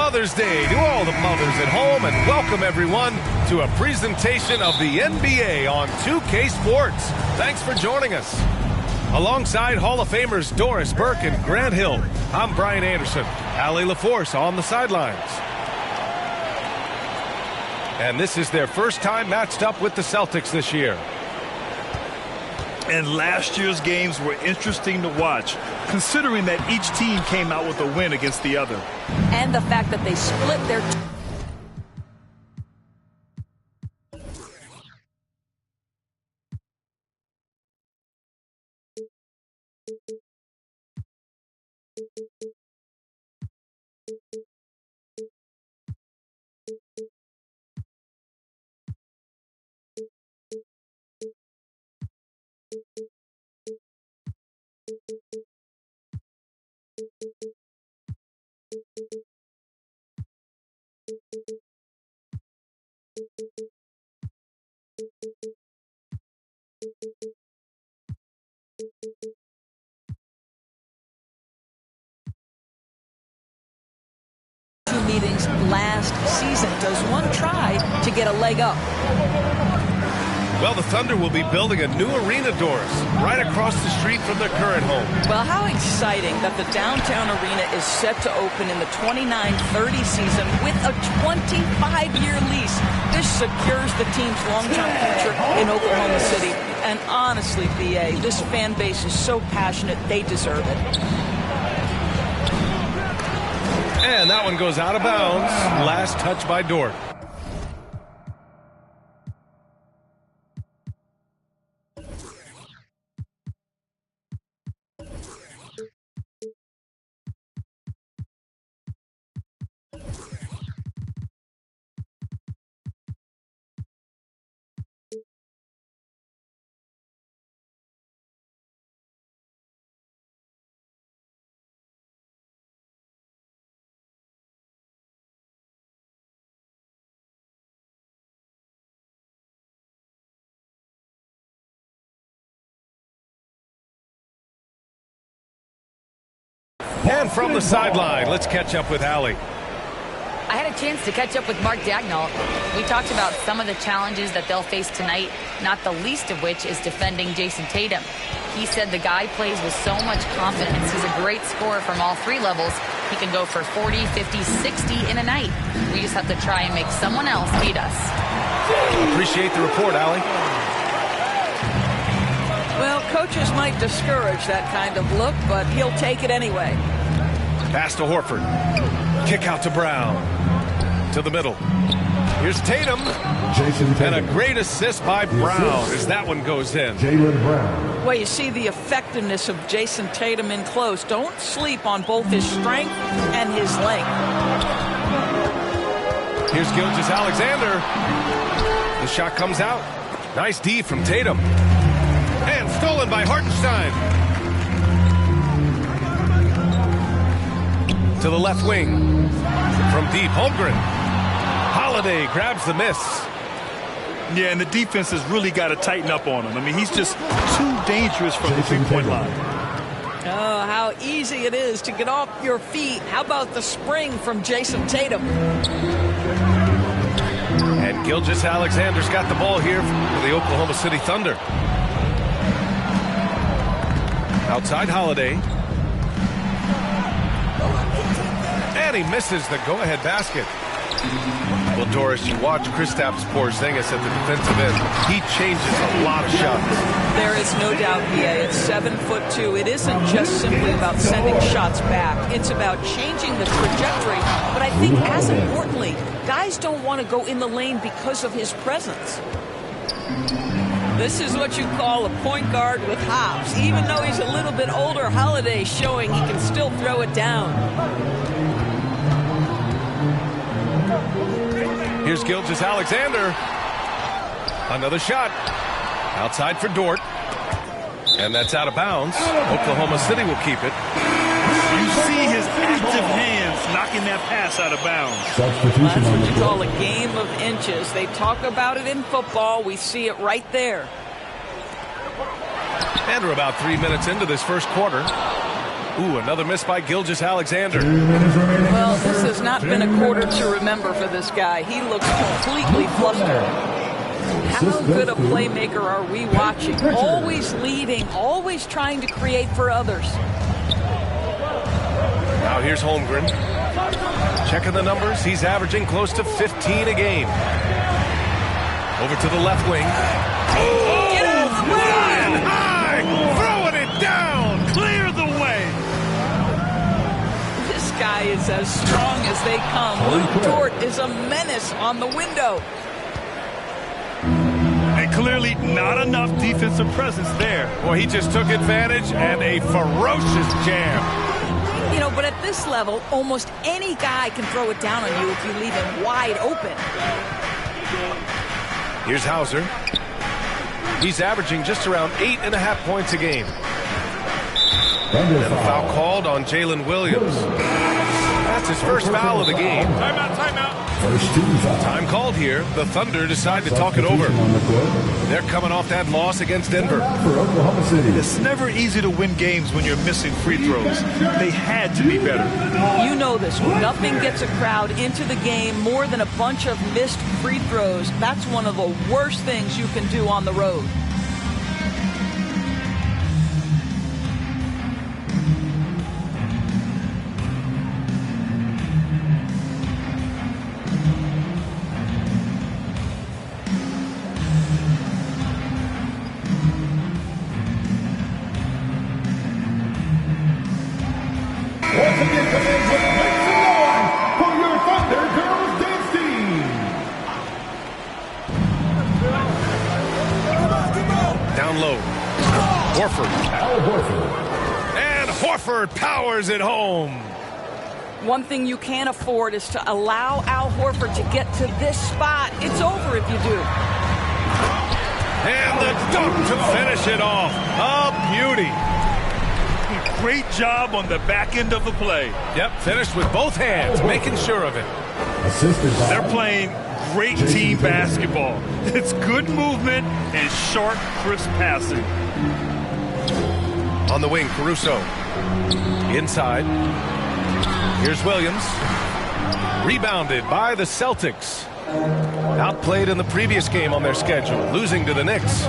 Mother's Day to all the mothers at home, and welcome everyone to a presentation of the NBA on 2K Sports. Thanks for joining us. Alongside Hall of Famers Doris Burke and Grant Hill, I'm Brian Anderson. Allie LaForce on the sidelines. And this is their first time matched up with the Celtics this year. And last year's games were interesting to watch, considering that each team came out with a win against the other. And the fact that they split their... meetings last season. Does one try to get a leg up? Well, the Thunder will be building a new arena, Doris, right across the street from their current home. Well, how exciting that the downtown arena is set to open in the 29-30 season with a 25-year lease. This secures the team's long-term future in Oklahoma City. And honestly, BA, this fan base is so passionate, they deserve it. And that one goes out of bounds. Last touch by Dort. And from the sideline, let's catch up with Allie. I had a chance to catch up with Mark Daigneault. We talked about some of the challenges that they'll face tonight, not the least of which is defending Jason Tatum. He said the guy plays with so much confidence. He's a great scorer from all three levels. He can go for 40, 50, 60 in a night. We just have to try and make someone else beat us. Appreciate the report, Allie. Well, coaches might discourage that kind of look, but he'll take it anyway. Pass to Horford. Kick out to Brown. To the middle. Here's Tatum. And a great assist by Brown as that one goes in. Jaylen Brown. Well, you see the effectiveness of Jason Tatum in close. Don't sleep on both his strength and his length. Here's Gilgeous-Alexander. The shot comes out. Nice D from Tatum. And stolen by Hartenstein. To the left wing. From deep, Holmgren. Holiday grabs the miss. Yeah, and the defense has really got to tighten up on him. I mean, he's just too dangerous from the three-point line. Oh, how easy it is to get off your feet. How about the spring from Jason Tatum? And Gilgeous-Alexander's got the ball here for the Oklahoma City Thunder. Outside Holiday. And he misses the go-ahead basket. Well, Doris, you watch Kristaps Porzingis at the defensive end. He changes a lot of shots. There is no doubt, BA. It's 7'2". It isn't just simply about sending shots back. It's about changing the trajectory. But I think as importantly, guys don't want to go in the lane because of his presence. This is what you call a point guard with hops. Even though he's a little bit older, Holiday showing he can still throw it down. Here's Gilgeous-Alexander. Another shot. Outside for Dort. And that's out of bounds. Oklahoma City will keep it. You see his active hands knocking that pass out of bounds. That's what you call a game of inches. They talk about it in football. We see it right there. And we're about 3 minutes into this first quarter. Ooh, another miss by Gilgeous-Alexander. Well, this has not been a quarter to remember for this guy. He looks completely flustered. How good a playmaker are we watching? Always leading, always trying to create for others. Now here's Holmgren. Checking the numbers. He's averaging close to 15 a game. Over to the left wing. Oh! Get out of the way! Flying high! Throwing it down! Clear the way! This guy is as strong as they come. Luke Dort is a menace on the window. And clearly not enough defensive presence there. Well, he just took advantage and a ferocious jam. You know, but at this level, almost any guy can throw it down on you if you leave him wide open. Here's Hauser. He's averaging just around 8.5 points a game. And a foul called on Jalen Williams. That's his first foul of the game. Timeout, timeout. Time called here. The Thunder decide to talk it over. They're coming off that loss against Denver. It's never easy to win games when you're missing free throws. They had to be better. You know this. Nothing gets a crowd into the game more than a bunch of missed free throws. That's one of the worst things you can do on the road. Down low. Horford. And Horford powers it home. One thing you can't afford is to allow Al Horford to get to this spot. It's over if you do. And the dunk to finish it off. A beauty. Great job on the back end of the play. Yep, finished with both hands, making sure of it. They're playing great team basketball. It's good movement and sharp, crisp passing. On the wing, Caruso. Inside. Here's Williams. Rebounded by the Celtics. Outplayed in the previous game on their schedule, losing to the Knicks.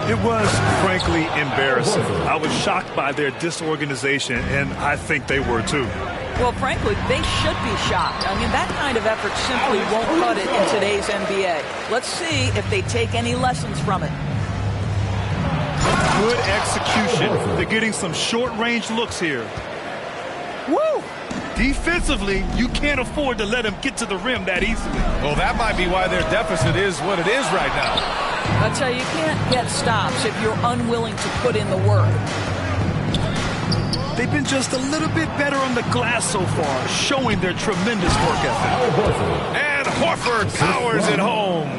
It was, frankly, embarrassing. I was shocked by their disorganization, and I think they were too. Well, frankly, they should be shocked. I mean, that kind of effort simply won't cut it in today's NBA. Let's see if they take any lessons from it. Good execution. They're getting some short-range looks here. Woo! Defensively, you can't afford to let them get to the rim that easily. Well, that might be why their deficit is what it is right now. I tell you, you can't get stops if you're unwilling to put in the work. They've been just a little bit better on the glass so far, showing their tremendous work ethic. And Horford powers it home.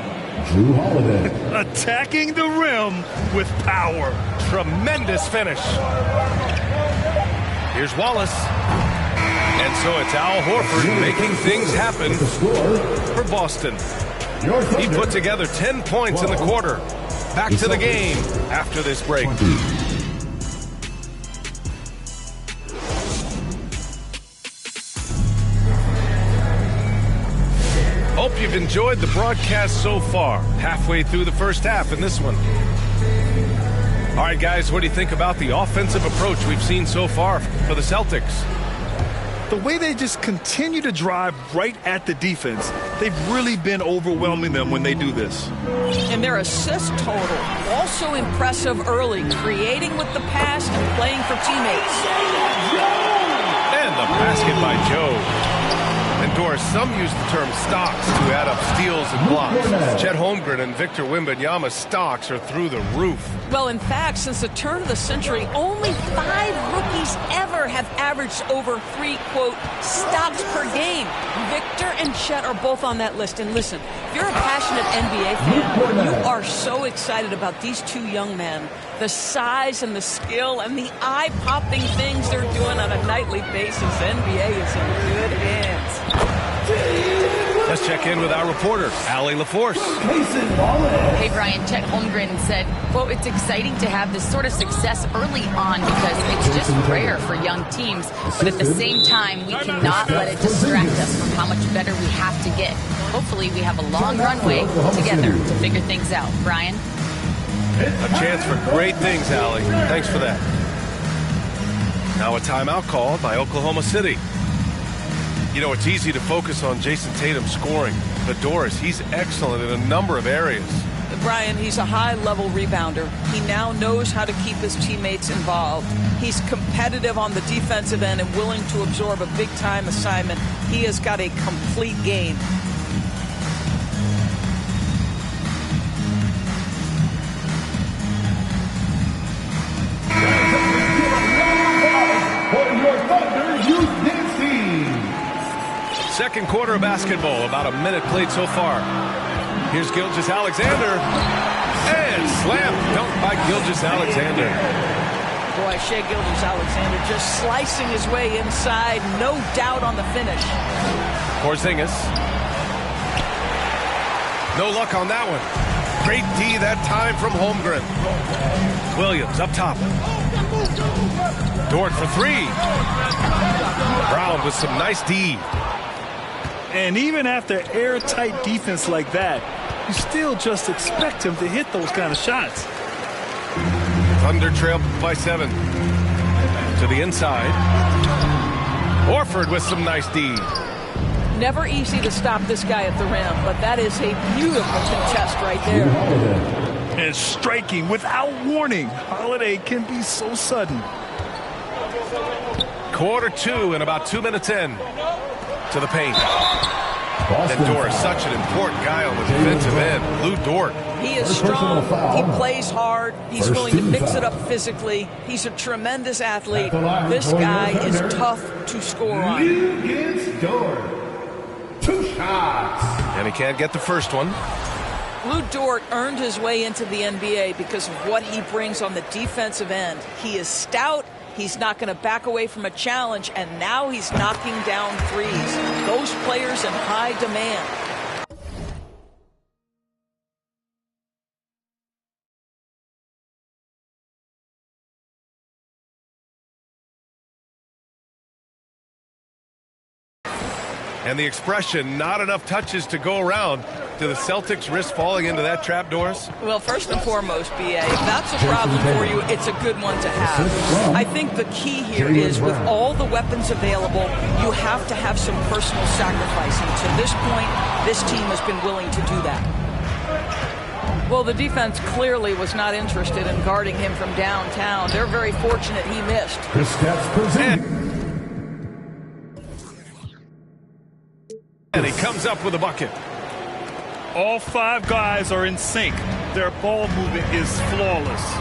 Jrue Holiday. Attacking the rim with power. Tremendous finish. Here's Wallace. And so it's Al Horford making things happen for Boston. He put together 10 points in the quarter. Back to the game after this break. Hope you've enjoyed the broadcast so far. Halfway through the first half in this one. All right, guys, what do you think about the offensive approach we've seen so far for the Celtics? The way they just continue to drive right at the defense, they've really been overwhelming them when they do this. And their assist total, also impressive early, creating with the pass and playing for teammates. And the basket by Joe. And Doris, some use the term stocks to add up steals and blocks. Chet Holmgren and Victor Wembanyama's stocks are through the roof. Well, in fact, since the turn of the century, only 5 rookies ever have averaged over 3, quote, stocks per game. Victor and Chet are both on that list. And listen, if you're a passionate NBA fan, you are so excited about these two young men. The size and the skill and the eye-popping things they're doing on a nightly basis. NBA is in good hands. Let's check in with our reporter, Allie LaForce. Hey, Brian, Chet Holmgren said, quote, it's exciting to have this sort of success early on because it's just rare for young teams. But at the same time, we cannot let it distract us from how much better we have to get. Hopefully, we have a long runway together to figure things out. Brian? A chance for great things, Allie. Thanks for that. Now a timeout called by Oklahoma City. You know, it's easy to focus on Jason Tatum scoring, but Doris, he's excellent in a number of areas. Brian, he's a high-level rebounder. He now knows how to keep his teammates involved. He's competitive on the defensive end and willing to absorb a big-time assignment. He has got a complete game. Second quarter of basketball, about a minute played so far. Here's Gilgeous-Alexander, and slam dunk by Gilgeous-Alexander. Boy, Shai Gilgeous-Alexander just slicing his way inside, no doubt on the finish. Porzingis. No luck on that one. Great D that time from Holmgren. Williams up top. Dort for three. Brown with some nice D. And even after airtight defense like that, you still just expect him to hit those kind of shots. Thunder trail by 7. To the inside. Horford with some nice D. Never easy to stop this guy at the rim, but that is a beautiful contest right there. And striking without warning. Holiday can be so sudden. Quarter 2 and about 2 minutes in. To the paint. And Dort, such an important guy on the defensive end. Lou Dort. He is strong. He plays hard. He's willing to mix it up physically. He's a tremendous athlete. This guy is tough to score on. Dort. 2 shots. And he can't get the first one. Lou Dort earned his way into the NBA because of what he brings on the defensive end. He is stout. He's not going to back away from a challenge, and now he's knocking down threes. Those players in high demand. And the expression, not enough touches to go around. Do the Celtics risk falling into that trap, Doris? Well, first and foremost, BA, if that's a problem for you, it's a good one to have. I think the key here is with all the weapons available, you have to have some personal sacrifice. And to this point, this team has been willing to do that. Well, the defense clearly was not interested in guarding him from downtown. They're very fortunate he missed. And he comes up with a bucket. All 5 guys are in sync. Their ball movement is flawless.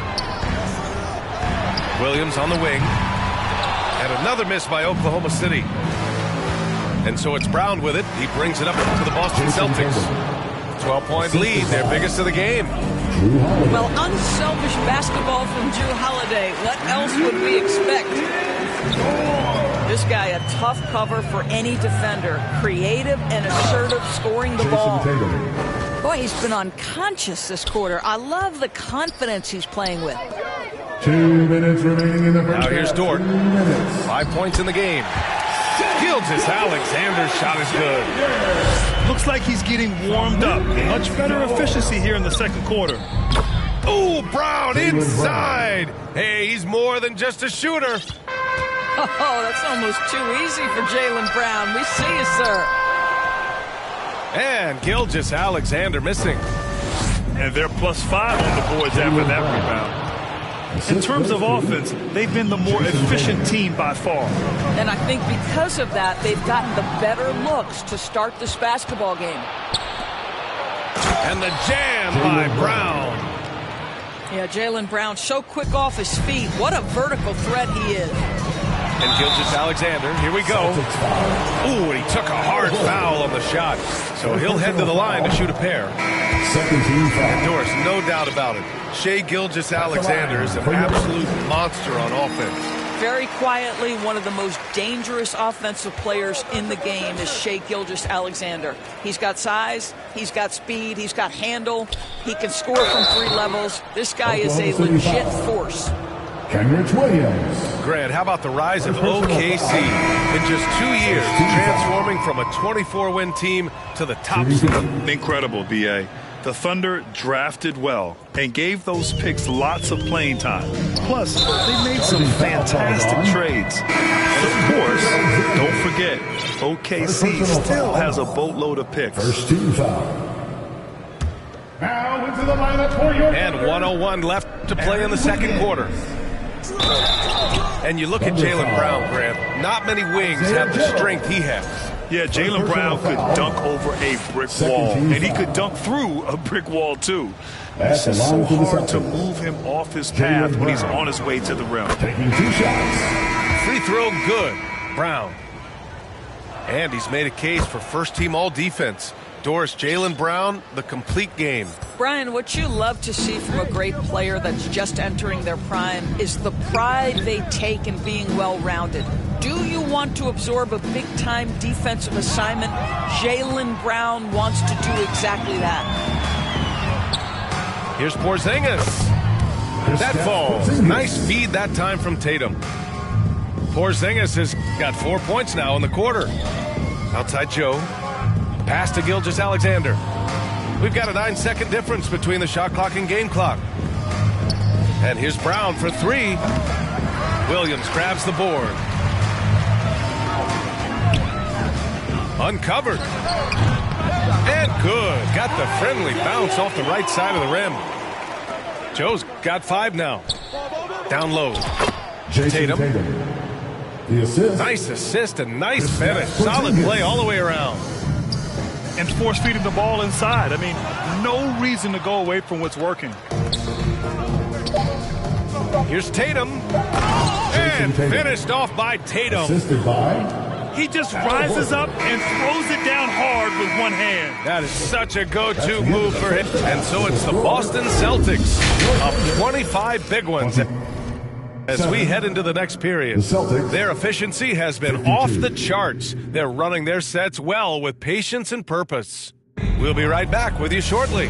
Williams on the wing. And another miss by Oklahoma City. And so it's Brown with it. He brings it up to the Boston Celtics. 12-point lead, their biggest of the game. Well, unselfish basketball from Jrue Holiday. What else would we expect? This guy, a tough cover for any defender. Creative and assertive, scoring the ball. Boy, he's been unconscious this quarter. I love the confidence he's playing with. 2 minutes remaining in the first. Now here's Dort. 5 points in the game. Gilgeous-Alexander's shot is good. Looks like he's getting warmed up. Much better efficiency here in the second quarter. Ooh, Brown inside. Hey, he's more than just a shooter. Oh, that's almost too easy for Jaylen Brown. We see you, sir. And Gilgeous-Alexander missing. And they're +5 on the boards after that rebound. In terms of offense, they've been the more efficient team by far. And I think because of that, they've gotten the better looks to start this basketball game. And the jam by Brown. Yeah, Jaylen Brown so quick off his feet. What a vertical threat he is. And Gilgeous-Alexander, here we go. Ooh, and he took a hard foul on the shot. So he'll head to the line to shoot a pair. And Doris, no doubt about it. Shai Gilgeous-Alexander is an absolute monster on offense. Very quietly, one of the most dangerous offensive players in the game is Shai Gilgeous-Alexander. He's got size, he's got speed, he's got handle, he can score from 3 levels. This guy is a legit force. Kenrich Williams. Grant, how about the rise of OKC in just 2 years, transforming from a 24-win team to the top seed? Incredible, B.A. The Thunder drafted well and gave those picks lots of playing time. Plus, they made some fantastic trades. And of course, don't forget, OKC still has a boatload of picks. First team foul. Now into the lineup for your And 1:01 left to play in the second quarter. And you look at Jaylen Brown, Grant. Not many wings have the strength he has. Yeah, Jaylen Brown could dunk over a brick wall, and he could dunk through a brick wall, too. It's just so hard to move him off his path when he's on his way to the rim. taking 2 shots. Free throw good. Brown. And he's made a case for first-team all-defense. Doris, Jaylen Brown, the complete game. Brian, what you love to see from a great player that's just entering their prime is the pride they take in being well-rounded. Do you want to absorb a big-time defensive assignment? Jaylen Brown wants to do exactly that. Here's Porzingis. That falls. Nice feed that time from Tatum. Porzingis has got 4 points now in the quarter. Outside Joe. Pass to Gilgeous-Alexander. We've got a 9-second difference between the shot clock and game clock. And here's Brown for 3. Williams grabs the board. Uncovered. And good. Got the friendly bounce off the right side of the rim. Joe's got 5 now. Down low. Tatum. The assist. Nice assist and nice finish. Solid play all the way around. And force feeding the ball inside. I mean, no reason to go away from what's working. Here's Tatum. And finished off by Tatum. Assisted by. He just rises up and throws it down hard with one hand. That is such a go-to move for him. And so it's the Boston Celtics of 25 big ones. As we head into the next period, their efficiency has been off the charts. They're running their sets well with patience and purpose. We'll be right back with you shortly.